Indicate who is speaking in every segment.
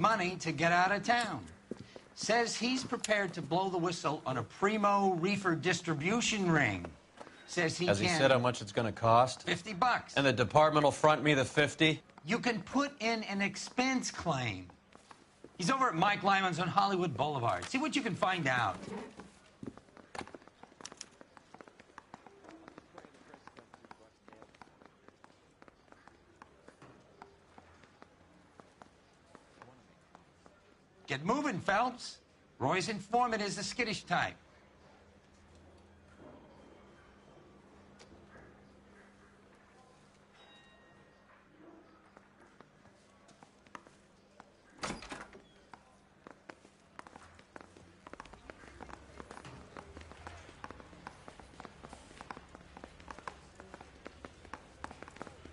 Speaker 1: money to get out of town. Says he's prepared to blow the whistle on a primo reefer distribution ring. Says he
Speaker 2: Has he said how much it's going to cost?
Speaker 1: $50.
Speaker 2: And the department will front me the 50?
Speaker 1: You can put in an expense claim. He's over at Mike Lyman's on Hollywood Boulevard. See what you can find out. Get moving, Phelps. Roy's informant is the skittish type.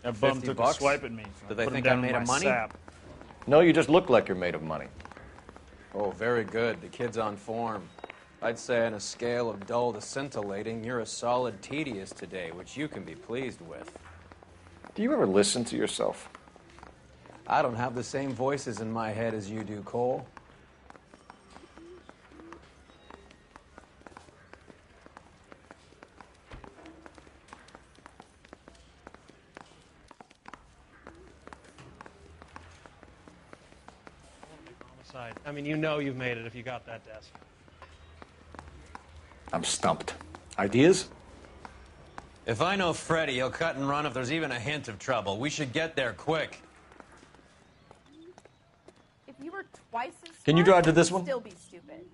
Speaker 3: That bum took a swipe at me.
Speaker 2: Do they think I'm made of money?
Speaker 3: Sap.
Speaker 4: No, you just look like you're made of money.
Speaker 2: Oh, very good. The kid's on form. I'd say on a scale of dull to scintillating, you're a solid tedious today, which you can be pleased with.
Speaker 4: Do you ever listen to yourself?
Speaker 2: I don't have the same voices in my head as you do, Cole.
Speaker 5: I mean, you know you've made it if you got that desk.
Speaker 4: I'm stumped. Ideas?
Speaker 2: If I know Freddy, he'll cut and run if there's even a hint of trouble. We should get there quick.
Speaker 6: If you were twice as smart,
Speaker 4: Can you drive to this
Speaker 6: you'd
Speaker 4: one?
Speaker 6: still be stupid.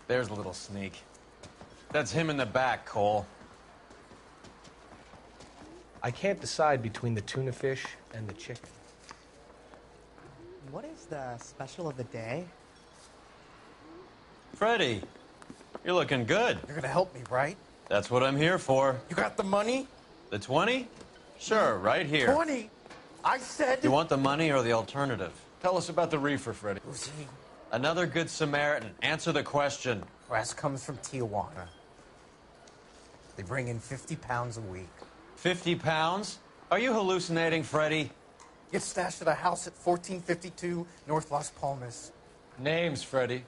Speaker 2: There's a little sneak. That's him in the back, Cole.
Speaker 7: I can't decide between the tuna fish and the chicken.
Speaker 8: What is the special of the day?
Speaker 2: Freddy, you're looking good.
Speaker 8: You're gonna help me, right?
Speaker 2: That's what I'm here for.
Speaker 8: You got the money?
Speaker 2: The 20? Sure, right here.
Speaker 8: 20? I said...
Speaker 2: You want the money or the alternative?
Speaker 4: Tell us about the reefer, Freddy.
Speaker 8: Who's he?
Speaker 2: Another good Samaritan. Answer the question.
Speaker 8: Brass comes from Tijuana. They bring in 50 pounds a week.
Speaker 2: 50 pounds? Are you hallucinating, Freddy?
Speaker 8: Gets stashed at a house at 1452 North Las Palmas.
Speaker 4: Names, Freddy.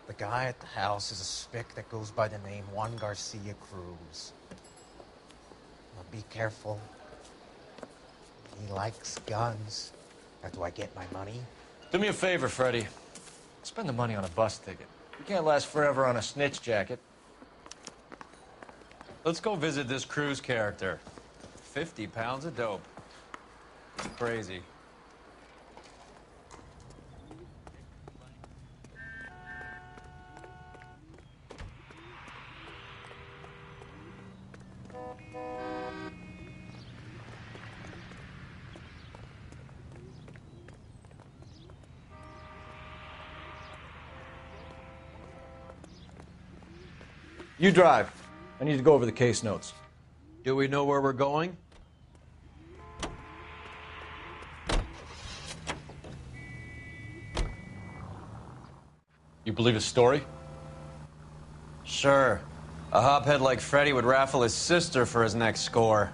Speaker 8: The guy at the house is a spick that goes by the name Juan Garcia Cruz. Now be careful. He likes guns. Now, do I get my money?
Speaker 4: Do me a favor, Freddy. Spend the money on a bus ticket. You can't last forever on a snitch jacket.
Speaker 2: Let's go visit this Cruz character. 50 pounds of dope. Crazy.
Speaker 4: You drive. I need to go over the case notes.
Speaker 2: Do we know where we're going?
Speaker 4: You believe his story?
Speaker 2: Sure. A hophead like Freddy would raffle his sister for his next score.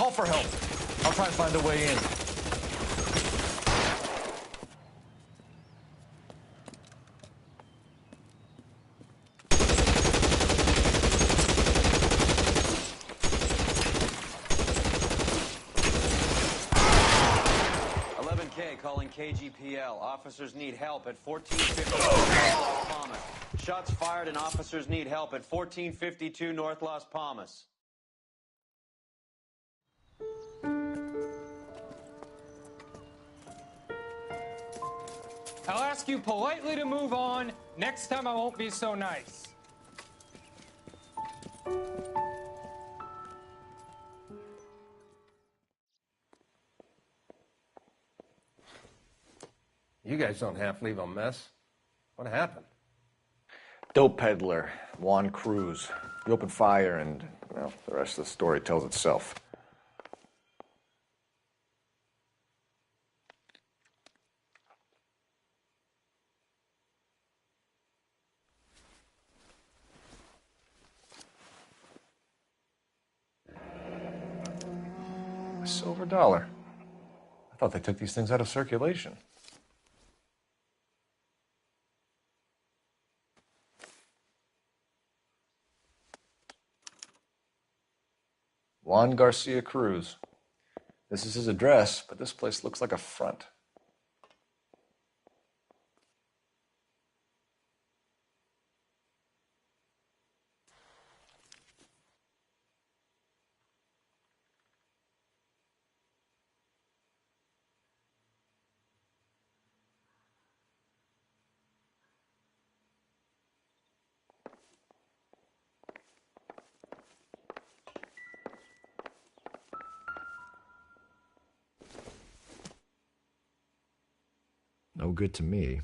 Speaker 4: Call for help. I'll try and find a way in.
Speaker 2: Calling KGPL. Officers need help at 1450 North Las Palmas. Shots fired and officers need help at 1452 North Las Palmas.
Speaker 9: I'll ask you politely to move on. Next time I won't be so nice.
Speaker 10: You guys don't half leave a mess. What happened?
Speaker 4: Dope peddler, Juan Cruz. He opened fire and, well, the rest of the story tells itself. A silver dollar. I thought they took these things out of circulation. Juan Garcia Cruz. This is his address, but this place looks like a front. No good to me.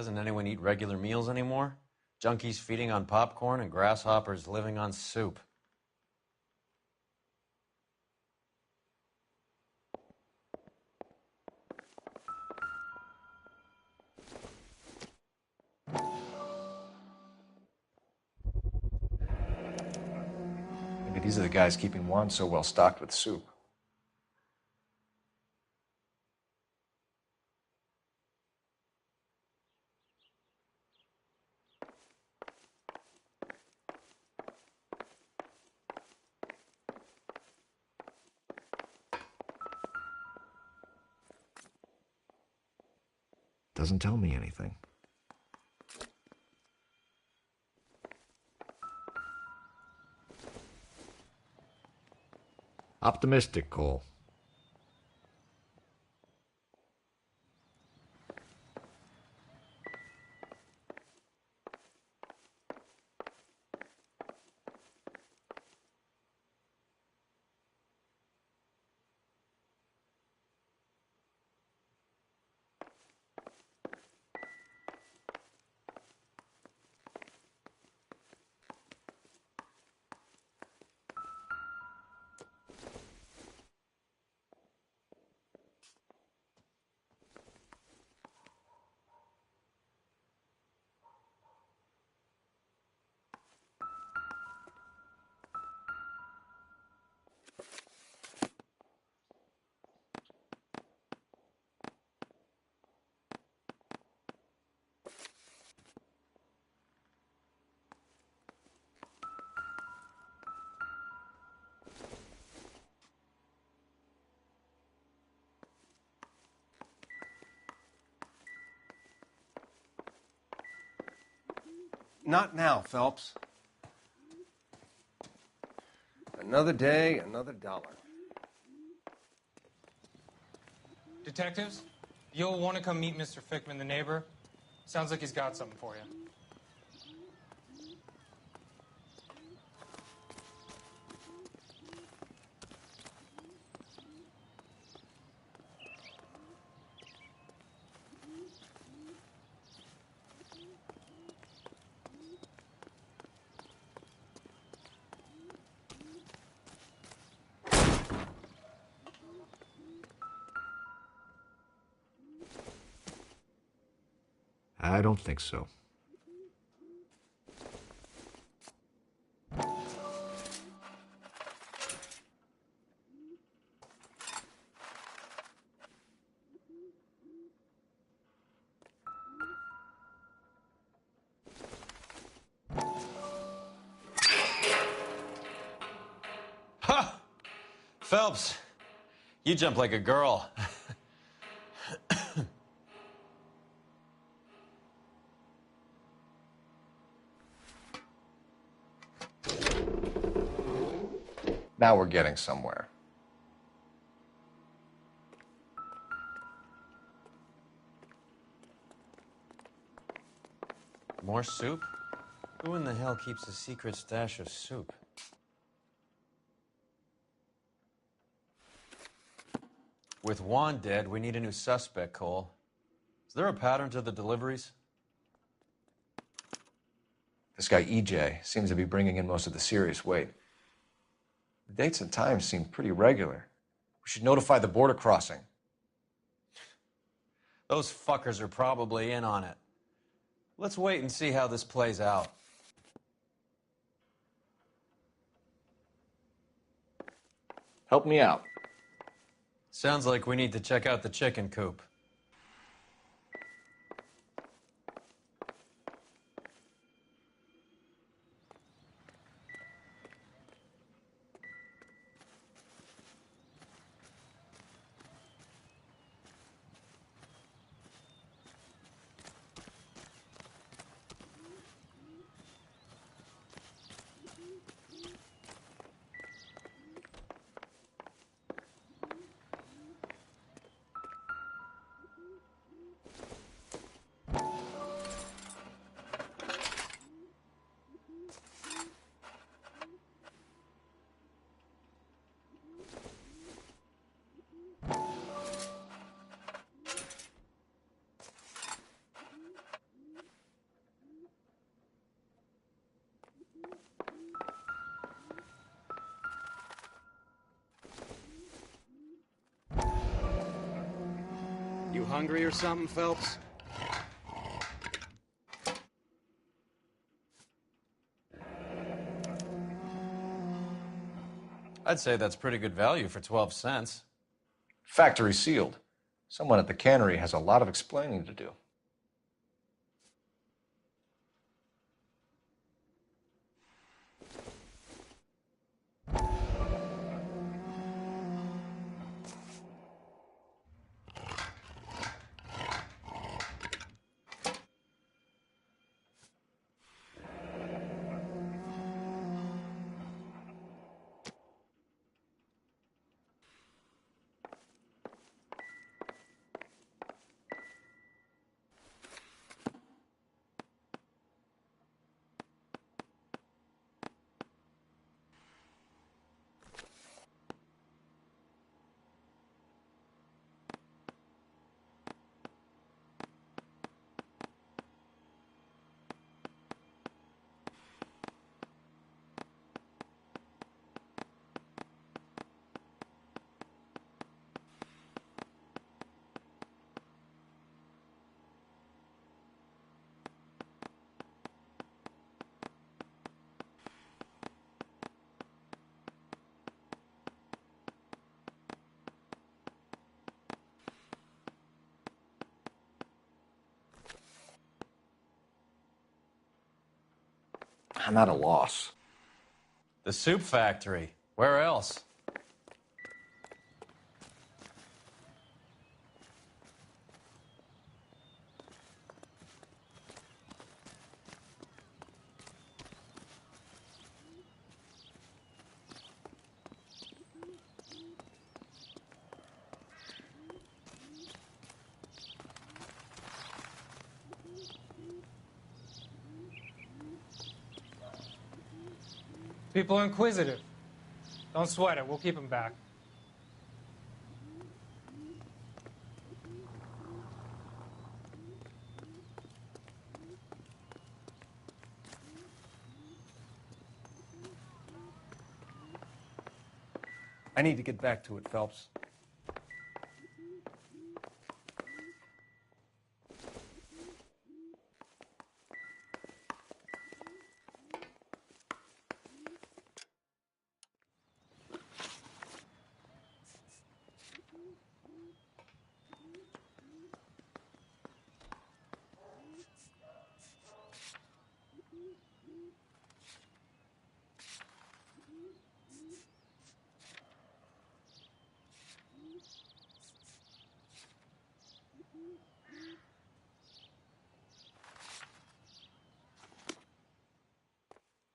Speaker 2: Doesn't anyone eat regular meals anymore? Junkies feeding on popcorn and grasshoppers living on soup.
Speaker 4: Maybe these are the guys keeping Juan so well stocked with soup. Doesn't tell me anything. Optimistic, Cole.
Speaker 10: Not now, Phelps. Another day, another dollar.
Speaker 9: Detectives, You'll want to come meet Mr. Fickman, the neighbor. Sounds like he's got something for you.
Speaker 4: I don't think so.
Speaker 2: Ha! Phelps, you jump like a girl.
Speaker 4: Now we're getting somewhere.
Speaker 2: More soup? Who in the hell keeps a secret stash of soup? With Juan dead, we need a new suspect, Cole. Is there a pattern to the deliveries?
Speaker 4: This guy EJ seems to be bringing in most of the serious weight. The dates and times seem pretty regular. We should notify the border crossing.
Speaker 2: Those fuckers are probably in on it. Let's wait and see how this plays out.
Speaker 4: Help me out.
Speaker 2: Sounds like we need to check out the chicken coop.
Speaker 11: You hungry or something, Phelps?
Speaker 2: I'd say that's pretty good value for 12 cents.
Speaker 4: Factory sealed. Someone at the cannery has a lot of explaining to do. I'm at a loss.
Speaker 2: The soup factory. Where else?
Speaker 9: People are inquisitive. Don't sweat it. We'll keep them back.
Speaker 10: I need to get back to it, Phelps.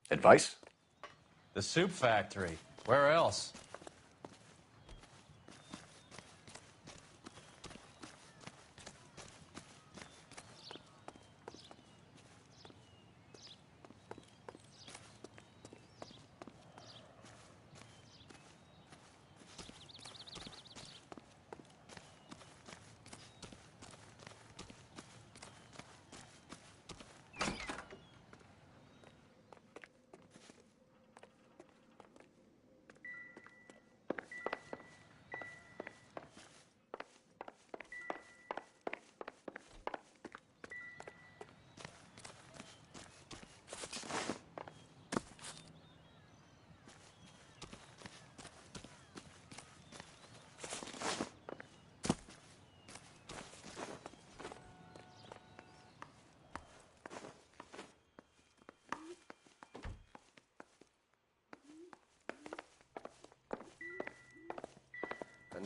Speaker 4: Advice?
Speaker 2: The soup factory. Where else?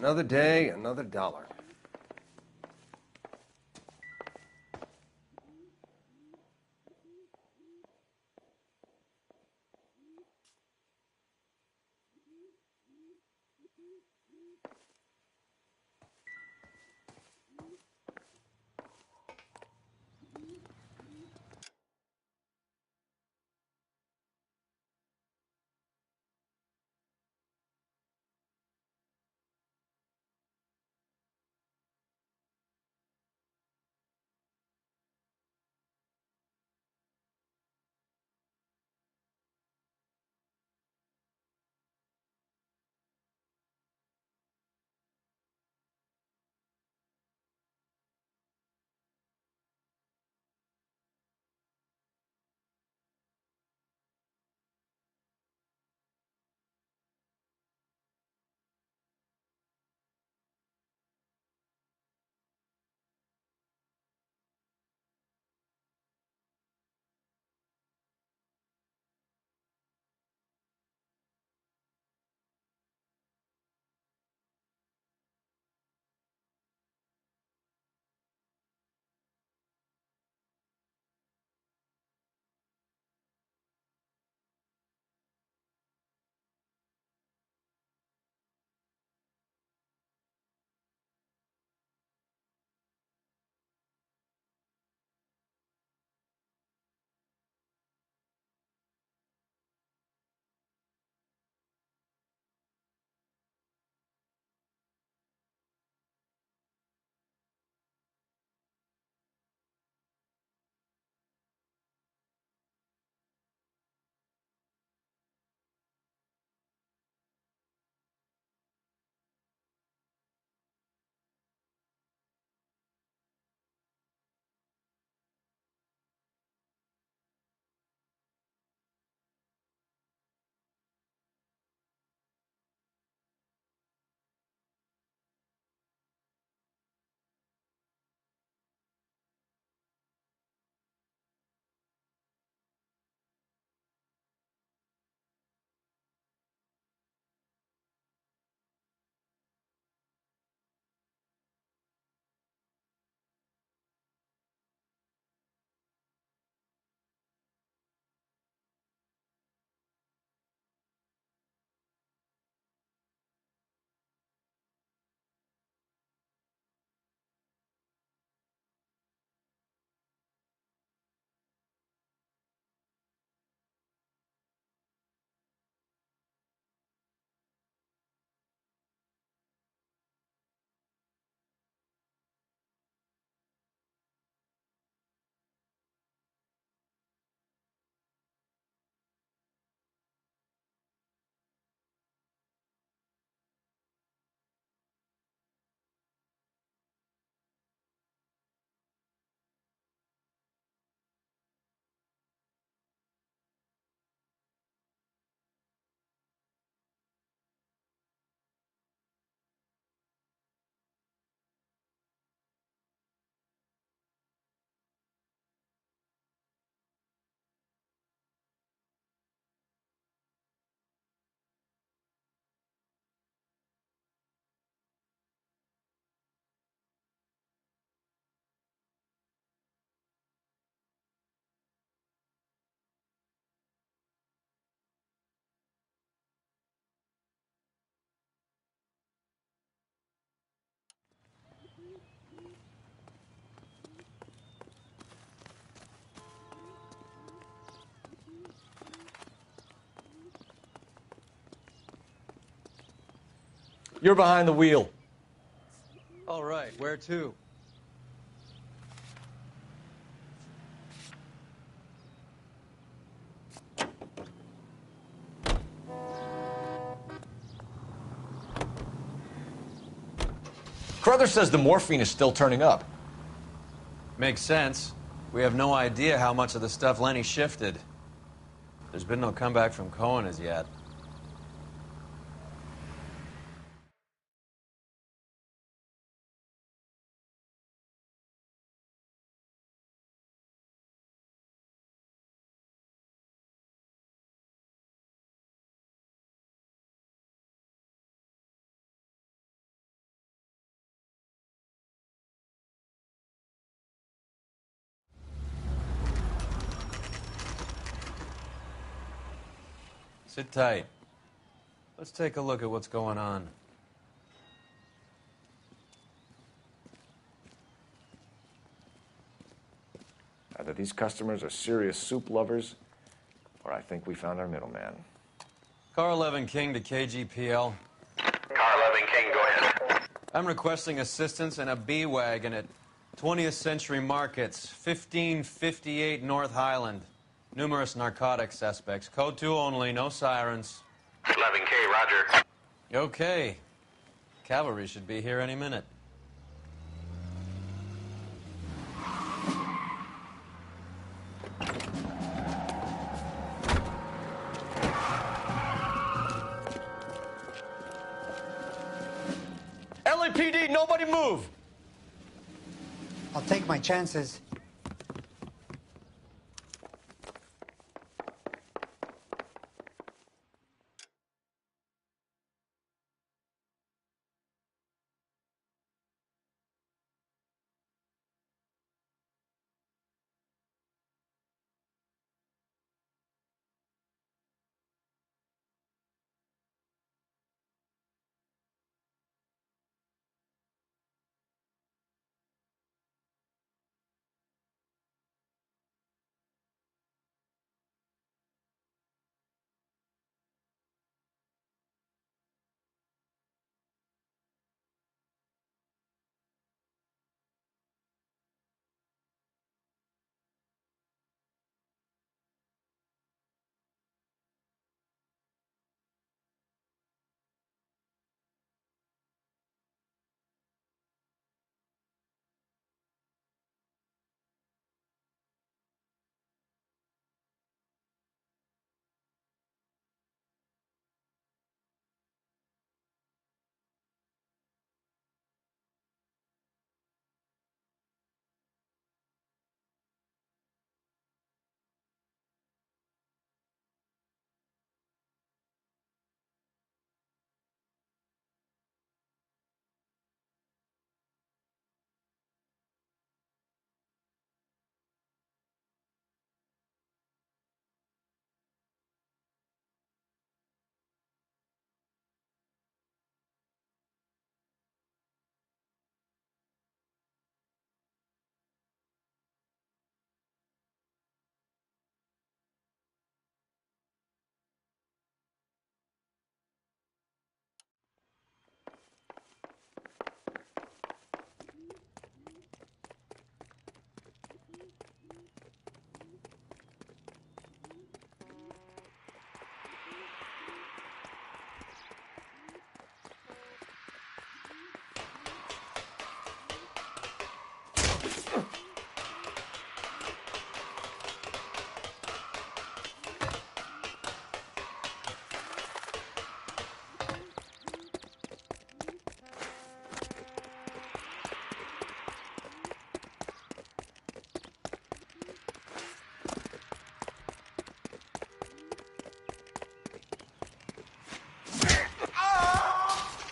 Speaker 10: Another day, another dollar.
Speaker 4: You're behind the wheel.
Speaker 2: All right, where to?
Speaker 4: Carruthers says the morphine is still turning up.
Speaker 2: Makes sense. We have no idea how much of the stuff Lenny shifted. There's been no comeback from Cohen as yet. Sit tight. Let's take a look at what's going on.
Speaker 4: Either these customers are serious soup lovers, or I think we found our middleman.
Speaker 2: Car 11 King to KGPL.
Speaker 12: Car 11 King, go ahead.
Speaker 2: I'm requesting assistance in a B-Wagon at 20th Century Markets, 1558 North Highland. Numerous narcotic suspects. Code 2 only, no sirens.
Speaker 12: 11K, roger.
Speaker 2: Okay. Cavalry should be here any minute.
Speaker 4: LAPD, nobody move!
Speaker 13: I'll take my chances.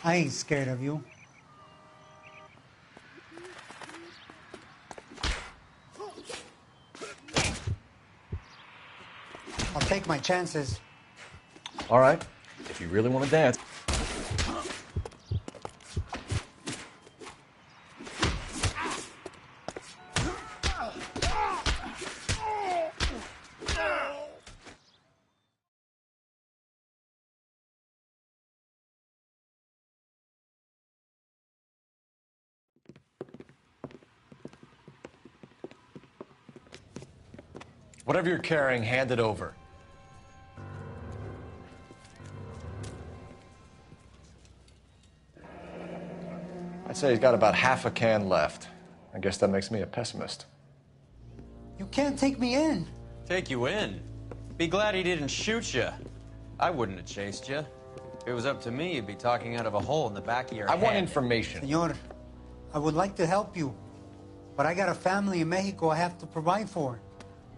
Speaker 13: I ain't scared of you. I'll take my chances.
Speaker 4: All right, if you really want to dance. Whatever you're carrying, hand it over. I'd say he's got about half a can left. I guess that makes me a pessimist.
Speaker 13: You can't take me in.
Speaker 2: Take you in? Be glad he didn't shoot you. I wouldn't have chased you. If it was up to me, you'd be talking out of a hole in the back of your head.
Speaker 4: I want information.
Speaker 13: Senor, I would like to help you, but I got a family in Mexico I have to provide for.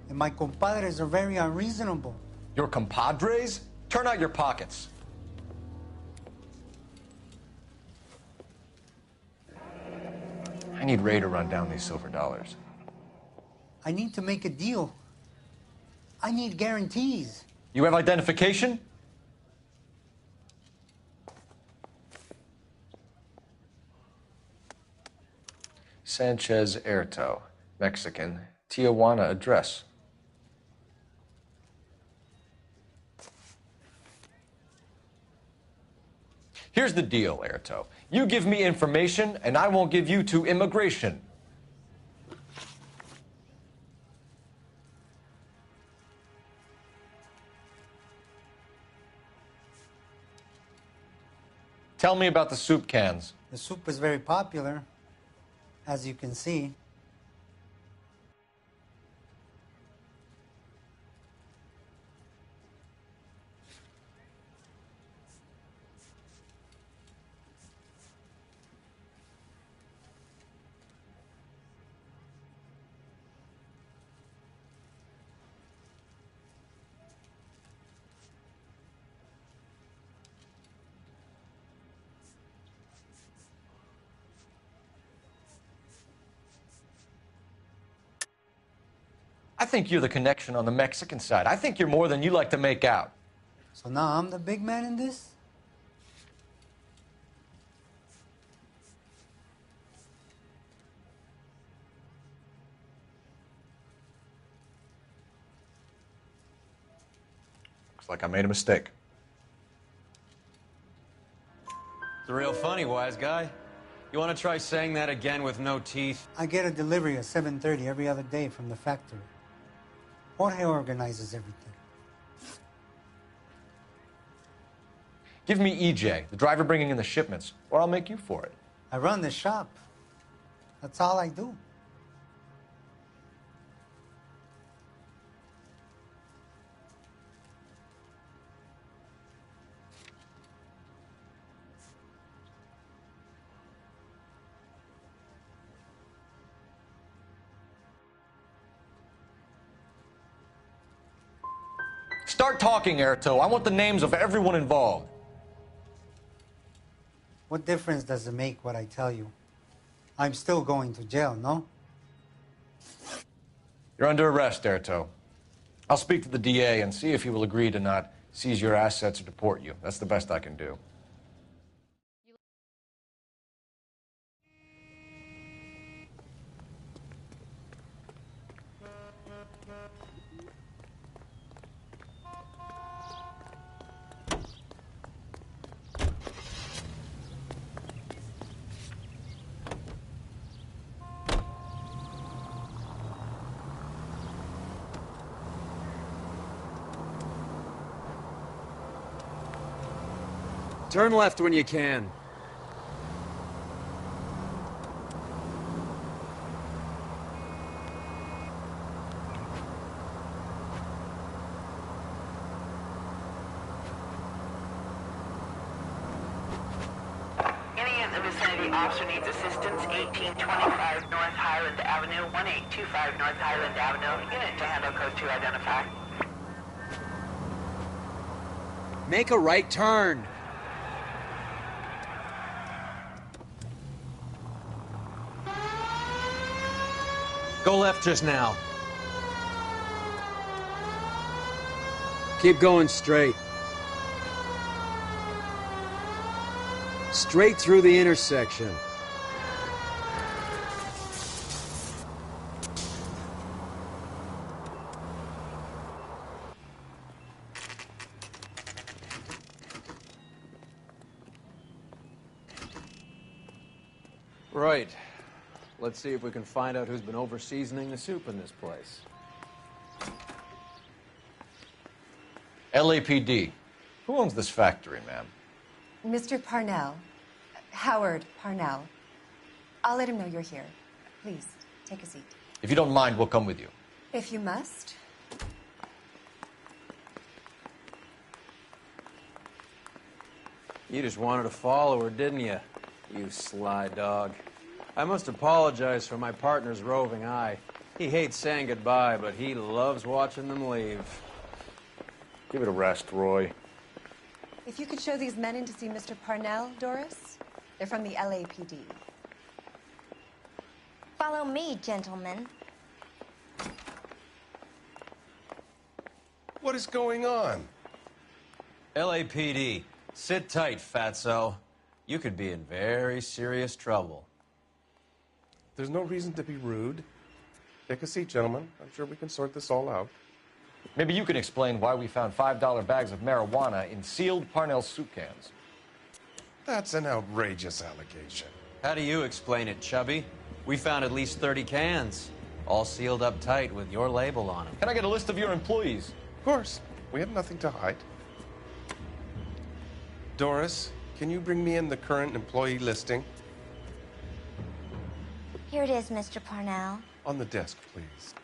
Speaker 13: And my compadres are very unreasonable.
Speaker 4: Your compadres? Turn out your pockets. I need Ray to run down these silver dollars.
Speaker 13: I need to make a deal. I need guarantees.
Speaker 4: You have identification? Sanchez Erto, Mexican, Tijuana address. Here's the deal, Erto. You give me information, and I won't give you to immigration. Tell me about the soup cans.
Speaker 13: The soup is very popular, as you can see.
Speaker 4: I think you're the connection on the Mexican side. I think you're more than you like to make out.
Speaker 13: So now I'm the big man in this?
Speaker 4: Looks like I made a mistake.
Speaker 2: It's real funny, wise guy. You want to try saying that again with no teeth?
Speaker 13: I get a delivery at 7:30 every other day from the factory. Jorge organizes everything.
Speaker 4: Give me EJ, the driver bringing in the shipments, or I'll make you for it.
Speaker 13: I run the shop. That's all I do.
Speaker 4: Start talking, Erto. I want the names of everyone involved.
Speaker 13: What difference does it make what I tell you? I'm still going to jail, no?
Speaker 4: You're under arrest, Erto. I'll speak to the DA and see if he will agree to not seize your assets or deport you. That's the best I can do.
Speaker 11: Turn left when you can.
Speaker 14: Any in the vicinity officer needs assistance, 1825 North Highland Avenue, 1825 North Highland Avenue. Unit to handle code 2 identify.
Speaker 11: Make a right turn.
Speaker 2: Go left just now.
Speaker 11: Keep going straight. Straight through the intersection.
Speaker 2: Right. Let's see if we can find out who's been over-seasoning the soup in this place.
Speaker 4: LAPD. Who owns this factory, ma'am?
Speaker 15: Mr. Parnell. Howard Parnell. I'll let him know you're here. Please, take a seat.
Speaker 4: If you don't mind, we'll come with you.
Speaker 15: If you must.
Speaker 2: You just wanted to follow her, didn't you? You sly dog. I must apologize for my partner's roving eye. He hates saying goodbye, but he loves watching them leave.
Speaker 4: Give it a rest, Roy.
Speaker 15: If you could show these men in to see Mr. Parnell, Doris. They're from the LAPD.
Speaker 16: Follow me, gentlemen.
Speaker 10: What is going on?
Speaker 2: LAPD. Sit tight, fatso. You could be in very serious trouble.
Speaker 10: There's no reason to be rude. Take a seat, gentlemen. I'm sure we can sort this all out.
Speaker 4: Maybe you can explain why we found $5 bags of marijuana in sealed Parnell soup cans.
Speaker 10: That's an outrageous allegation.
Speaker 2: How do you explain it, Chubby? We found at least 30 cans, all sealed up tight with your label on them.
Speaker 4: Can I get a list of your employees?
Speaker 10: Of course. We have nothing to hide. Doris, can you bring me in the current employee listing?
Speaker 16: Here it is, Mr. Parnell.
Speaker 10: On the desk, please.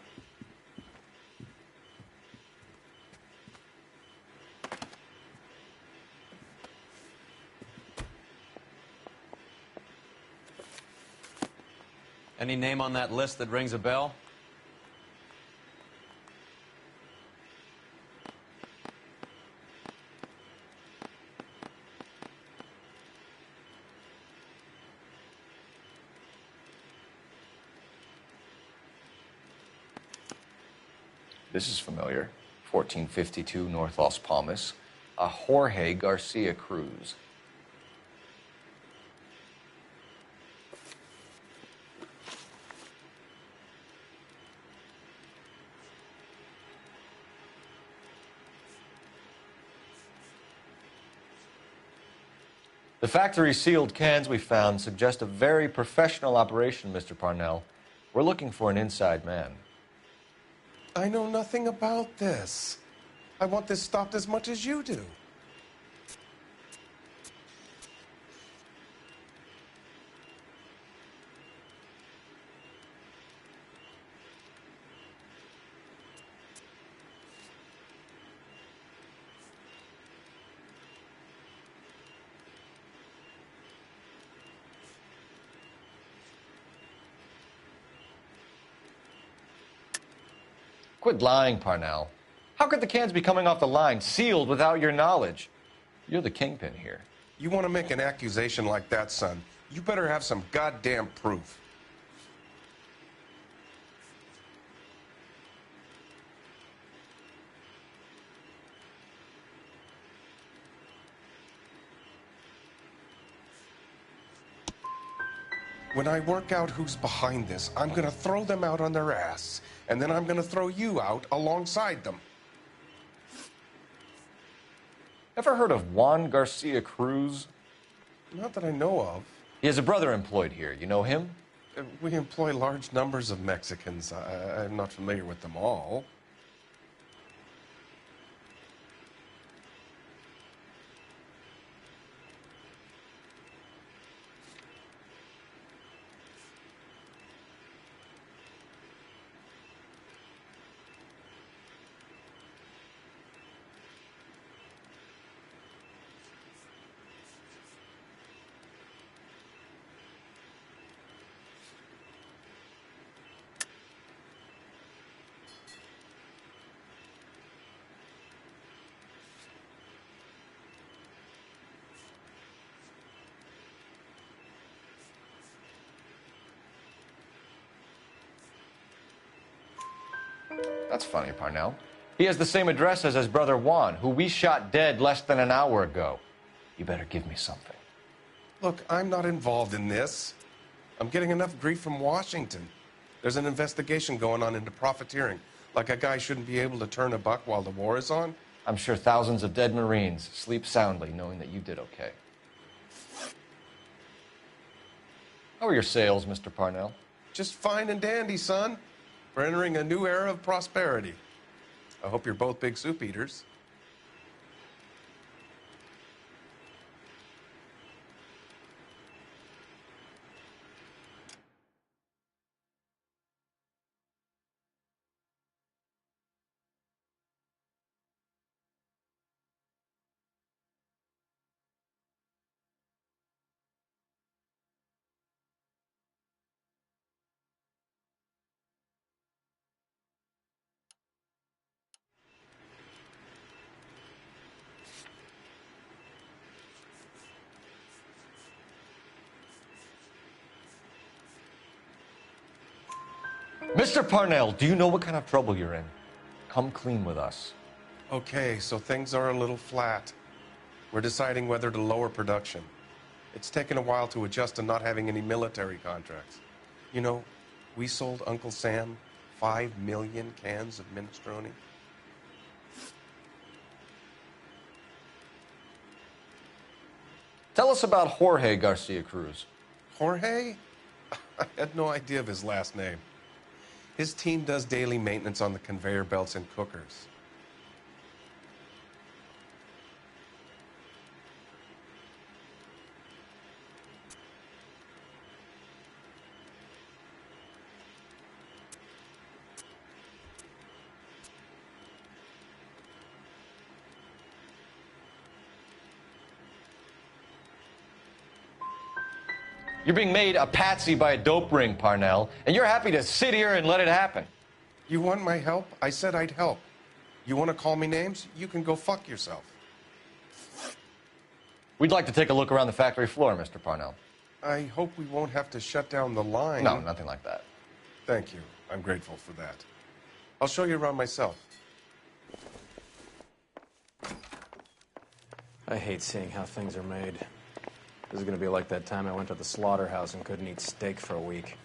Speaker 2: Any name on that list that rings a bell?
Speaker 4: This is familiar. 1452 North Las Palmas. A Jorge Garcia Cruz. The factory sealed cans we found suggest a very professional operation, Mr. Parnell. We're looking for an inside man.
Speaker 10: I know nothing about this. I want this stopped as much as you do.
Speaker 4: Quit lying, Parnell. How could the cans be coming off the line, sealed without your knowledge? You're the kingpin here.
Speaker 10: You want to make an accusation like that, son? You better have some goddamn proof. When I work out who's behind this, I'm gonna throw them out on their ass, and then I'm gonna throw you out alongside them.
Speaker 4: Ever heard of Juan Garcia Cruz?
Speaker 10: Not that I know of.
Speaker 4: He has a brother employed here. You know him?
Speaker 10: We employ large numbers of Mexicans. I'm not familiar with them all.
Speaker 4: That's funny, Parnell. He has the same address as his brother Juan, who we shot dead less than an hour ago. You better give me something.
Speaker 10: Look, I'm not involved in this. I'm getting enough grief from Washington. There's an investigation going on into profiteering. Like a guy shouldn't be able to turn a buck while the war is on.
Speaker 4: I'm sure thousands of dead Marines sleep soundly knowing that you did okay. How are your sales, Mr. Parnell?
Speaker 10: Just fine and dandy, son. We're entering a new era of prosperity. I hope you're both big soup eaters.
Speaker 4: Mr. Parnell, do you know what kind of trouble you're in? Come clean with us.
Speaker 10: Okay, so things are a little flat. We're deciding whether to lower production. It's taken a while to adjust to not having any military contracts. You know, we sold Uncle Sam 5 million cans of minestrone.
Speaker 4: Tell us about Jorge Garcia Cruz.
Speaker 10: Jorge? I had no idea of his last name. His team does daily maintenance on the conveyor belts and cookers.
Speaker 4: You're being made a patsy by a dope ring, Parnell, and you're happy to sit here and let it happen.
Speaker 10: You want my help? I said I'd help. You want to call me names? You can go fuck yourself.
Speaker 4: We'd like to take a look around the factory floor, Mr. Parnell.
Speaker 10: I hope we won't have to shut down the line.
Speaker 4: No, nothing like that.
Speaker 10: Thank you. I'm grateful for that. I'll show you around myself.
Speaker 2: I hate seeing how things are made. This is going to be like that time I went to the slaughterhouse and couldn't eat steak for a week.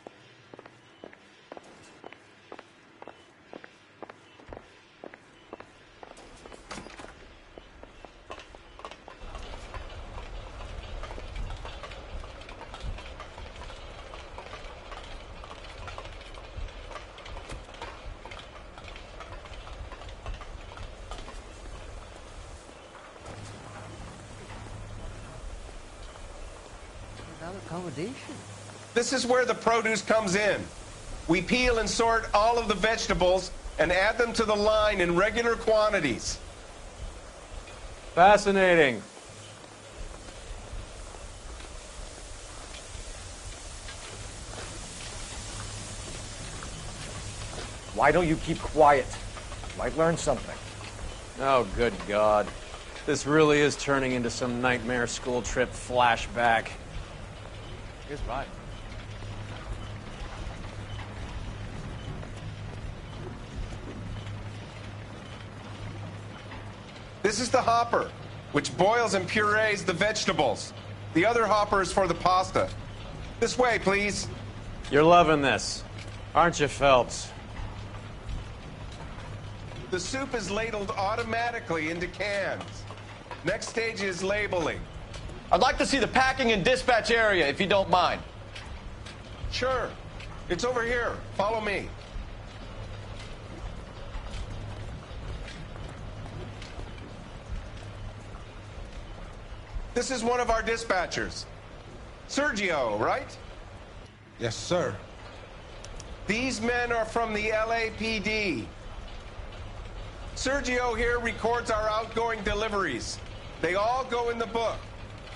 Speaker 17: Accommodation.
Speaker 10: This is where the produce comes in. We peel and sort all of the vegetables and add them to the line in regular quantities.
Speaker 2: Fascinating.
Speaker 4: Why don't you keep quiet? Might learn something.
Speaker 2: Oh, good God. This really is turning into some nightmare school trip flashback.
Speaker 4: Here's mine.
Speaker 10: This is the hopper, which boils and purees the vegetables. The other hopper is for the pasta. This way, please.
Speaker 2: You're loving this, aren't you, Phelps?
Speaker 10: The soup is ladled automatically into cans. Next stage is labeling.
Speaker 4: I'd like to see the packing and dispatch area, if you don't mind.
Speaker 10: Sure. It's over here. Follow me. This is one of our dispatchers. Sergio, right?
Speaker 18: Yes, sir.
Speaker 10: These men are from the LAPD. Sergio here records our outgoing deliveries. They all go in the book.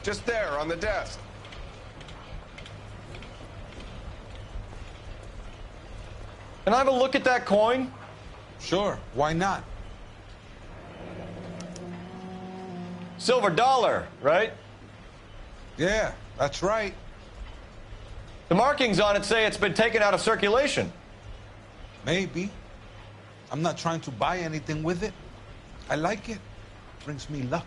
Speaker 10: Just there, on the desk.
Speaker 4: Can I have a look at that coin?
Speaker 18: Sure, why not?
Speaker 4: Silver dollar, right?
Speaker 18: Yeah, that's right.
Speaker 4: The markings on it say it's been taken out of circulation.
Speaker 18: Maybe. I'm not trying to buy anything with it. I like it. Brings me luck.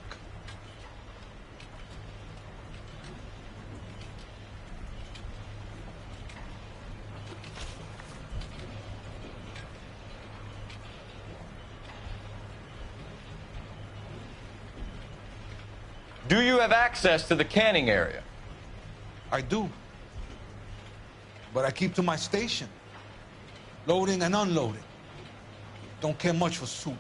Speaker 4: Do you have access to the canning area?
Speaker 18: I do. But I keep to my station. Loading and unloading. Don't care much for soup.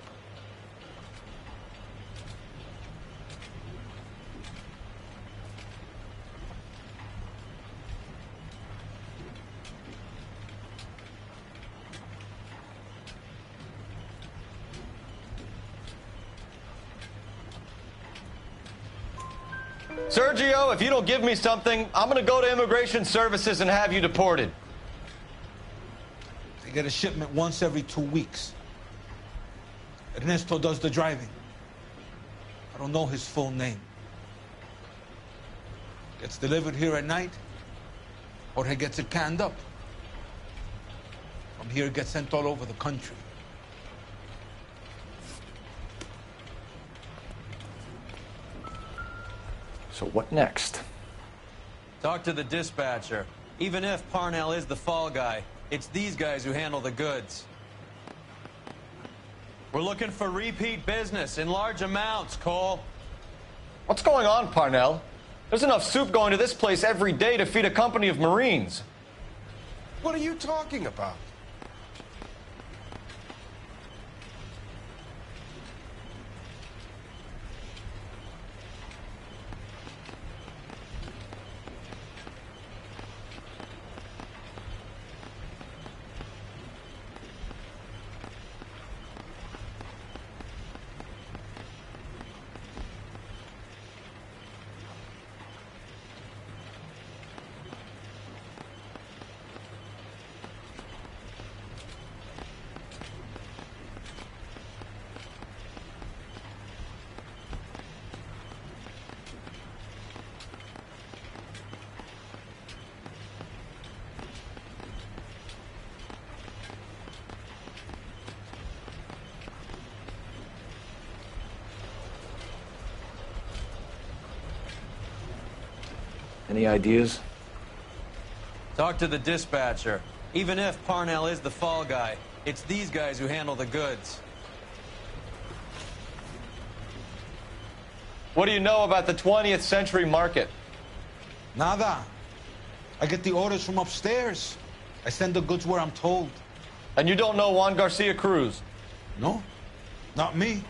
Speaker 4: Sergio, if you don't give me something, I'm going to go to Immigration Services and have you deported.
Speaker 18: They get a shipment once every 2 weeks. Ernesto does the driving. I don't know his full name. Gets delivered here at night, or he gets it canned up. From here, it gets sent all over the country.
Speaker 4: So what next?
Speaker 2: Talk to the dispatcher. Even if Parnell is the fall guy, it's these guys who handle the goods. We're looking for repeat business in large amounts, Cole.
Speaker 4: What's going on, Parnell? There's enough soup going to this place every day to feed a company of Marines.
Speaker 10: What are you talking about?
Speaker 4: Any ideas?
Speaker 2: Talk to the dispatcher. Even if Parnell is the fall guy, it's these guys who handle the goods.
Speaker 4: What do you know about the 20th century market?
Speaker 18: Nada. I get the orders from upstairs. I send the goods where I'm told.
Speaker 4: And you don't know Juan Garcia Cruz?
Speaker 18: No, not me.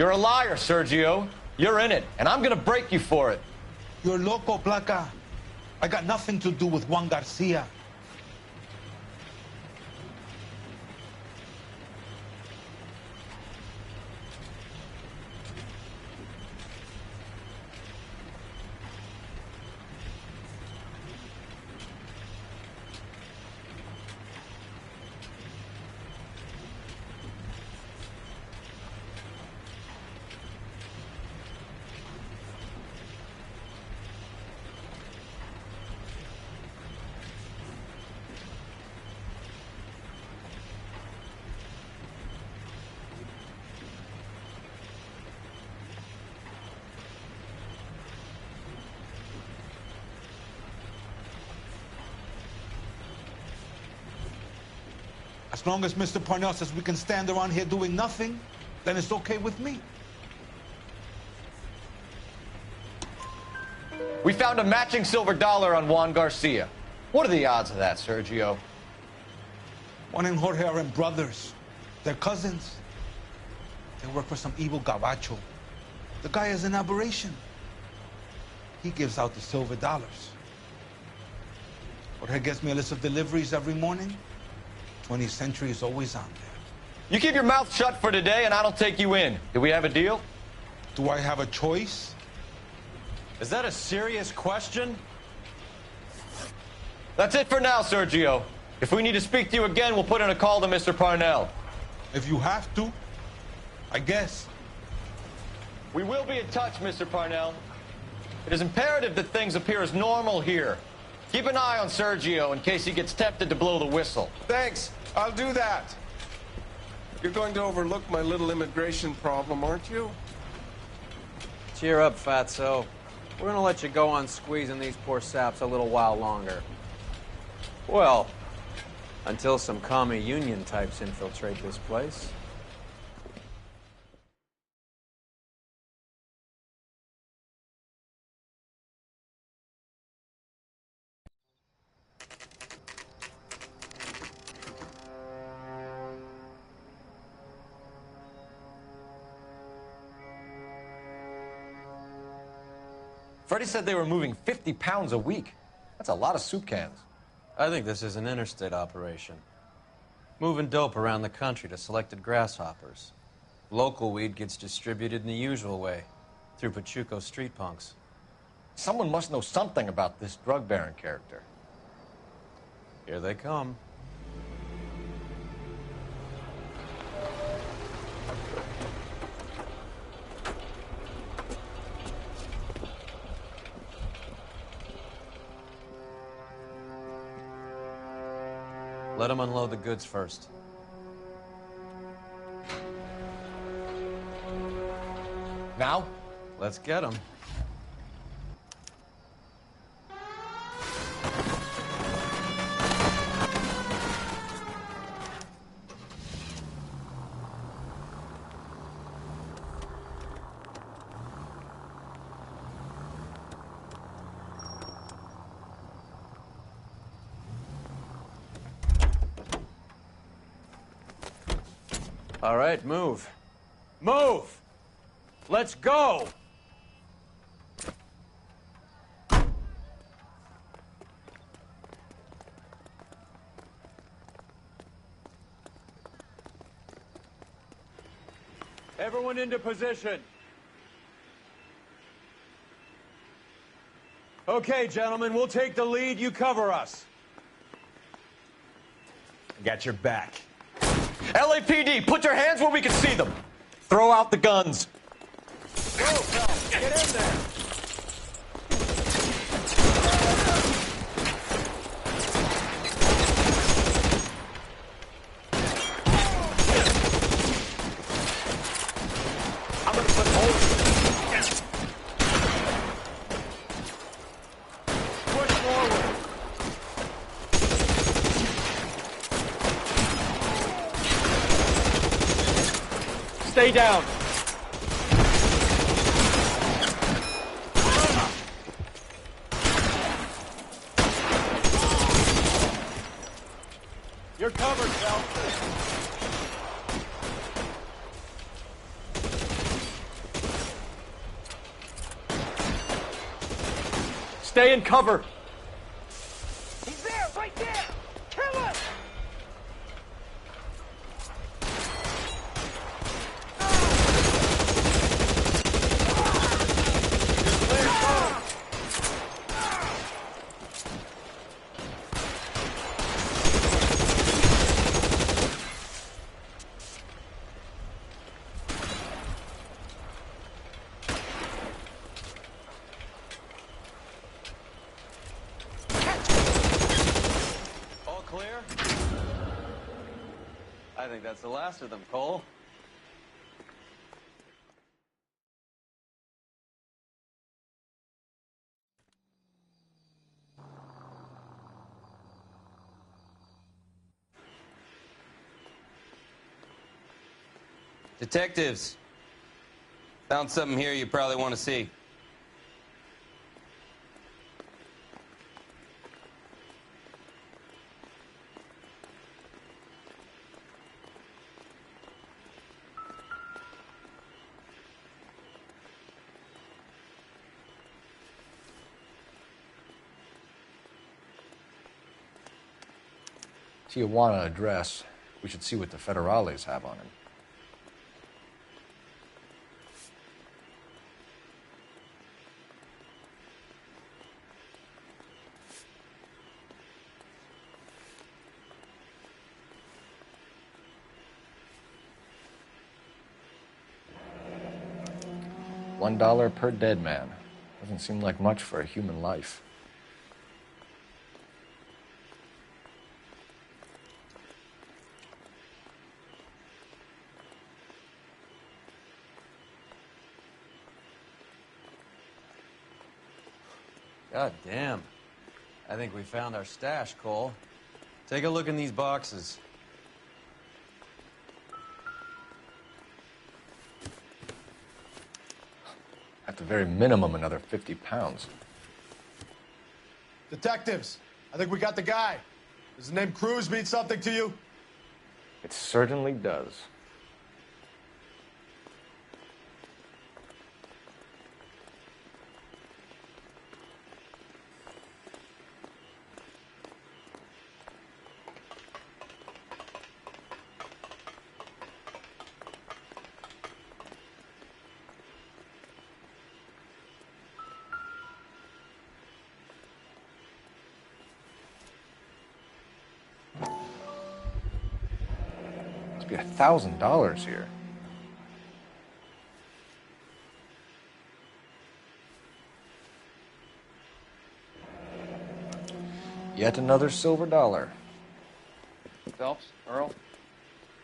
Speaker 4: You're a liar, Sergio. You're in it, and I'm gonna break you for it.
Speaker 18: You're loco, Placa. I got nothing to do with Juan Garcia. As long as Mr. Parnell says we can stand around here doing nothing, then it's okay with me.
Speaker 4: We found a matching silver dollar on Juan Garcia. What are the odds of that, Sergio?
Speaker 18: Juan and Jorge are brothers. They're cousins. They work for some evil gabacho. The guy is an aberration. He gives out the silver dollars. Jorge gets me a list of deliveries every morning. 20th Century is always on there.
Speaker 4: You keep your mouth shut for today, and I don't take you in. Do we have a deal?
Speaker 18: Do I have a choice?
Speaker 2: Is that a serious question?
Speaker 4: That's it for now, Sergio. If we need to speak to you again, we'll put in a call to Mr. Parnell.
Speaker 18: If you have to, I guess.
Speaker 4: We will be in touch, Mr. Parnell. It is imperative that things appear as normal here. Keep an eye on Sergio in case he gets tempted to blow the whistle.
Speaker 10: Thanks. I'll do that. You're going to overlook my little immigration problem, aren't you?
Speaker 2: Cheer up, fatso. We're gonna let you go on squeezing these poor saps a little while longer. Well, until some commie union types infiltrate this place.
Speaker 4: Freddie said they were moving 50 pounds a week. That's a lot of soup cans.
Speaker 2: I think this is an interstate operation. Moving dope around the country to selected grasshoppers. Local weed gets distributed in the usual way, through Pachuco street punks.
Speaker 4: Someone must know something about this drug baron character.
Speaker 2: Here they come. Let them unload the goods first.
Speaker 4: Now?
Speaker 2: Let's get them. All right, move. Move! Let's go! Everyone into position. Okay, gentlemen, we'll take the lead. You cover us.
Speaker 4: Got your back. LAPD, put your hands where we can see them. Throw out the guns.
Speaker 2: Go, Phelps. Get in there.
Speaker 4: I'm gonna put holes.
Speaker 2: Push forward.
Speaker 4: Stay down.
Speaker 2: You're covered, Phelps.
Speaker 4: Stay in cover.
Speaker 9: He's there, right there! Kill him!
Speaker 2: All clear? I think that's the last of them, Cole.
Speaker 17: Detectives, found something here you probably want to see.
Speaker 4: Tijuana address. We should see what the federales have on him. $1 per dead man. Doesn't seem like much for a human life.
Speaker 2: God damn. I think we found our stash, Cole. Take a look in these boxes.
Speaker 4: At the very minimum, another 50 pounds.
Speaker 19: Detectives, I think we got the guy. Does the name Cruz mean something to you?
Speaker 4: It certainly does.
Speaker 20: be $1,000 here. Yet another silver dollar.
Speaker 21: Phelps, Earl,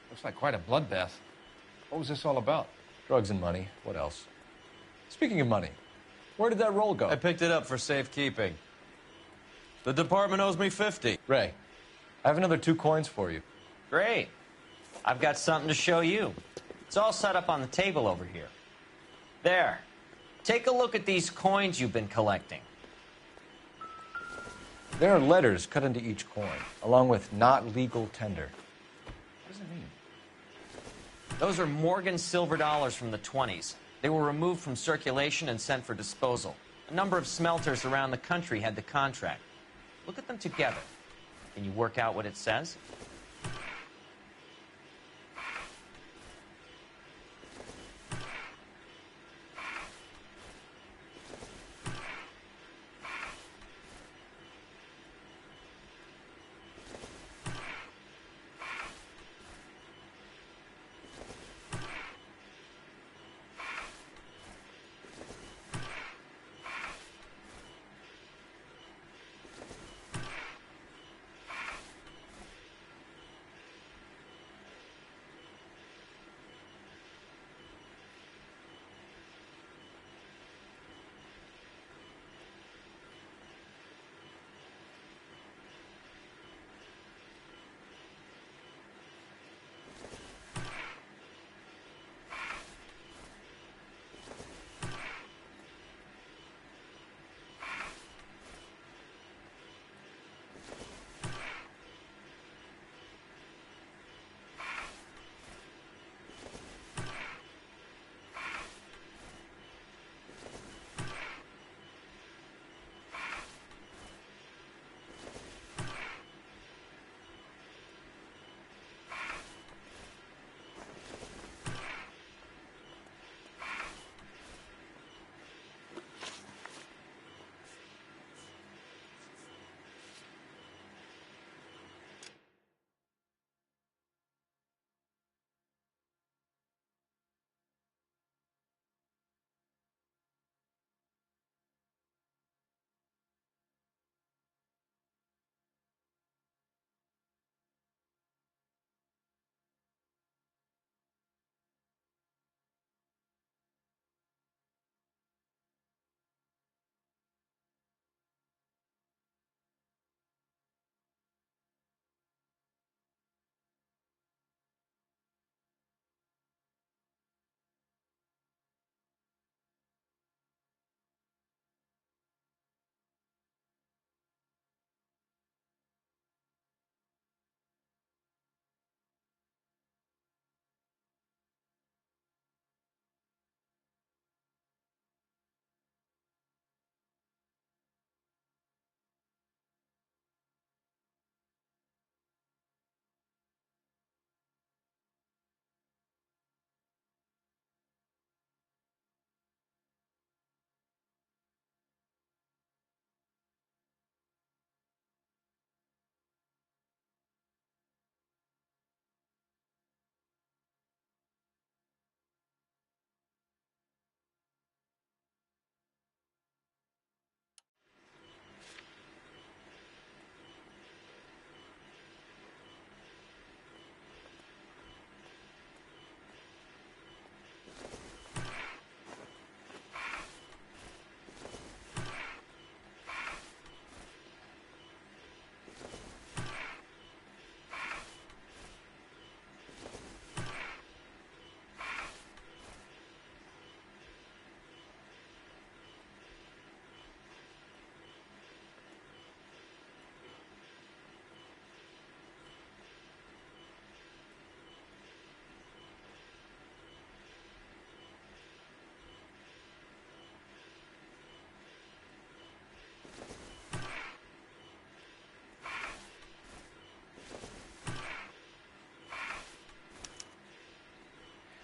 Speaker 21: looks like quite a bloodbath. What was this all about?
Speaker 20: Drugs and money. What else? Speaking of money, where did that roll go?
Speaker 2: I picked it up for safekeeping. The department owes me 50.
Speaker 20: Ray, I have another 2 coins for you.
Speaker 22: Great. I've got something to show you. It's all set up on the table over here. There. Take a look at these coins you've been collecting.
Speaker 20: There are letters cut into each coin, along with not legal tender. What does it mean?
Speaker 22: Those are Morgan silver dollars from the 20s. They were removed from circulation and sent for disposal. A number of smelters around the country had the contract. Look at them together. Can you work out what it says?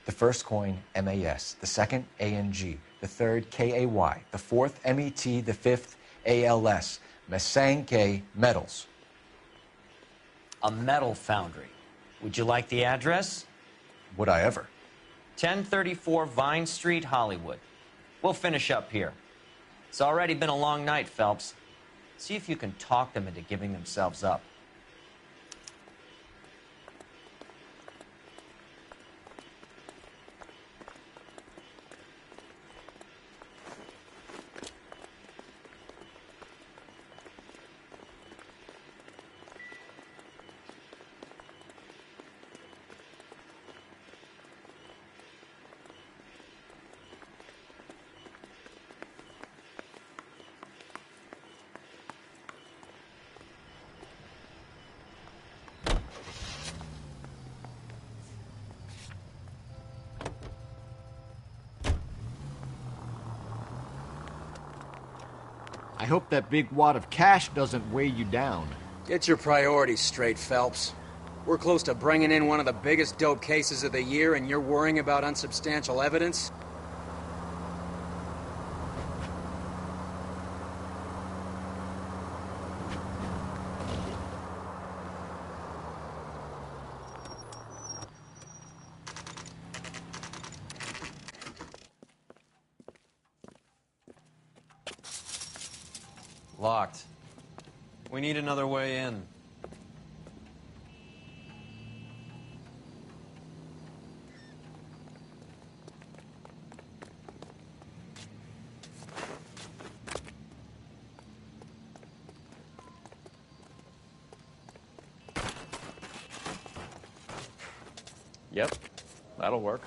Speaker 20: The first coin, MAS. The second, ANG. The third, KAY. The fourth, MET. The fifth, ALS. Masanke Metals.
Speaker 22: A metal foundry. Would you like the address?
Speaker 20: Would I ever?
Speaker 22: 1034 Vine Street, Hollywood. We'll finish up here. It's already been a long night, Phelps. See if you can talk them into giving themselves up.
Speaker 1: I hope that big wad of cash doesn't weigh you down.
Speaker 11: Get your priorities straight, Phelps. We're close to bringing in one of the biggest dope cases of the year, and you're worrying about unsubstantial evidence?
Speaker 2: Locked. We need another way in. Yep, that'll work.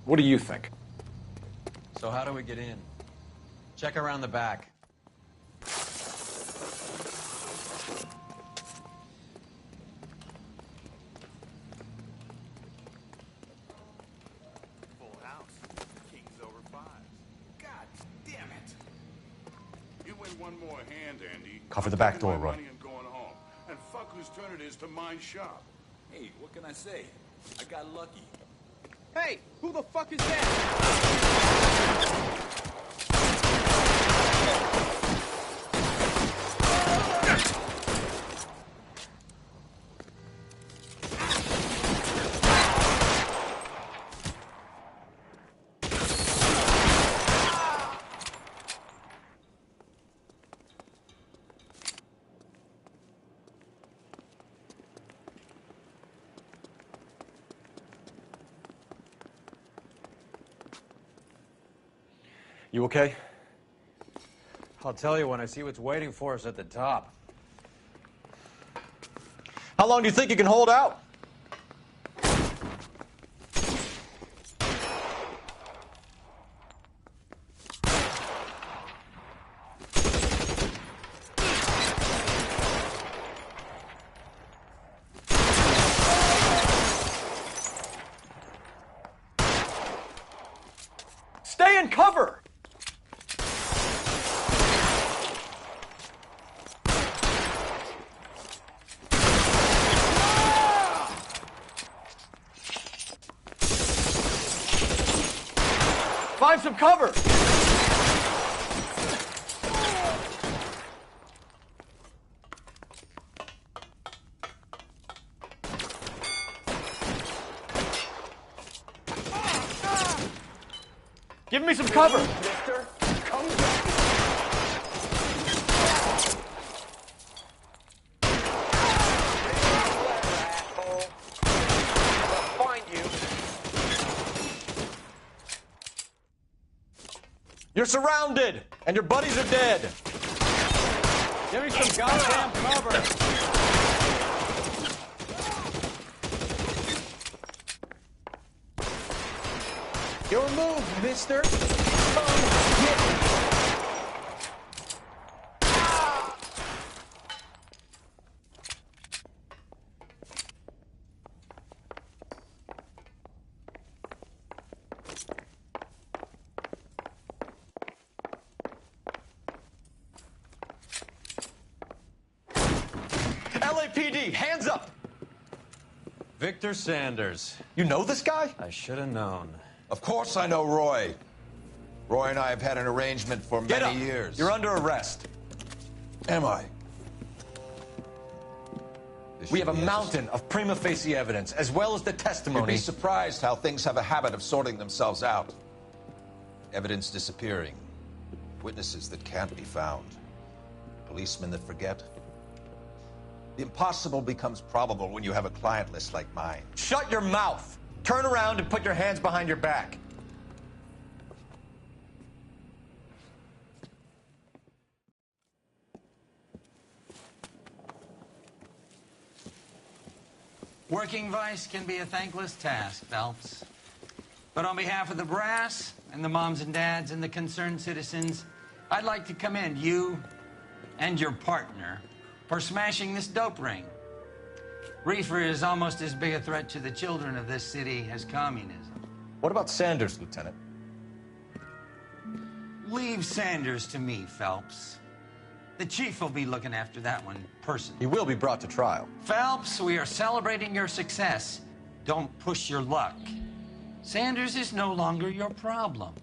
Speaker 1: What do you think?
Speaker 2: So how do we get in? Check around the back.
Speaker 3: Full house. King's over fives. God damn it. You win one more hand, Andy.
Speaker 20: Cover the back
Speaker 3: I'm
Speaker 20: door,
Speaker 3: taking my
Speaker 20: Roy.
Speaker 3: money and going home. And fuck whose turn it is to mind shop.
Speaker 23: Hey, what can I say? I got lucky.
Speaker 9: Hey, who the fuck is that?
Speaker 1: You okay?
Speaker 2: I'll tell you when I see what's waiting for us at the top.
Speaker 1: How long do you think you can hold out? Stay in cover! Find some cover! Give me some cover!
Speaker 3: Mister, come back.
Speaker 9: Find you.
Speaker 1: You're surrounded, and your buddies are dead.
Speaker 9: Give me some goddamn cover.
Speaker 7: Your move, mister.
Speaker 4: LAPD, hands up!
Speaker 2: Victor Sanders.
Speaker 5: You know this guy?
Speaker 2: I should have known.
Speaker 5: Of course I know Roy. Roy and I have had an arrangement for many years.
Speaker 20: You're under arrest.
Speaker 5: Am I?
Speaker 20: We have a mountain of prima facie evidence, as well as the testimony.
Speaker 5: You'd be surprised how things have a habit of sorting themselves out. Evidence disappearing. Witnesses that can't be found. Policemen that forget. The impossible becomes probable when you have a client list like mine.
Speaker 20: Shut your mouth! Turn around and put your hands behind your back.
Speaker 6: Working vice can be a thankless task, Phelps. But on behalf of the brass and the moms and dads and the concerned citizens, I'd like to commend you and your partner for smashing this dope ring. Reefer is almost as big a threat to the children of this city as communism.
Speaker 20: What about Sanders, Lieutenant?
Speaker 6: Leave Sanders to me, Phelps. The chief will be looking after that one personally.
Speaker 20: He will be brought to trial.
Speaker 6: Phelps, we are celebrating your success. Don't push your luck. Sanders is no longer your problem.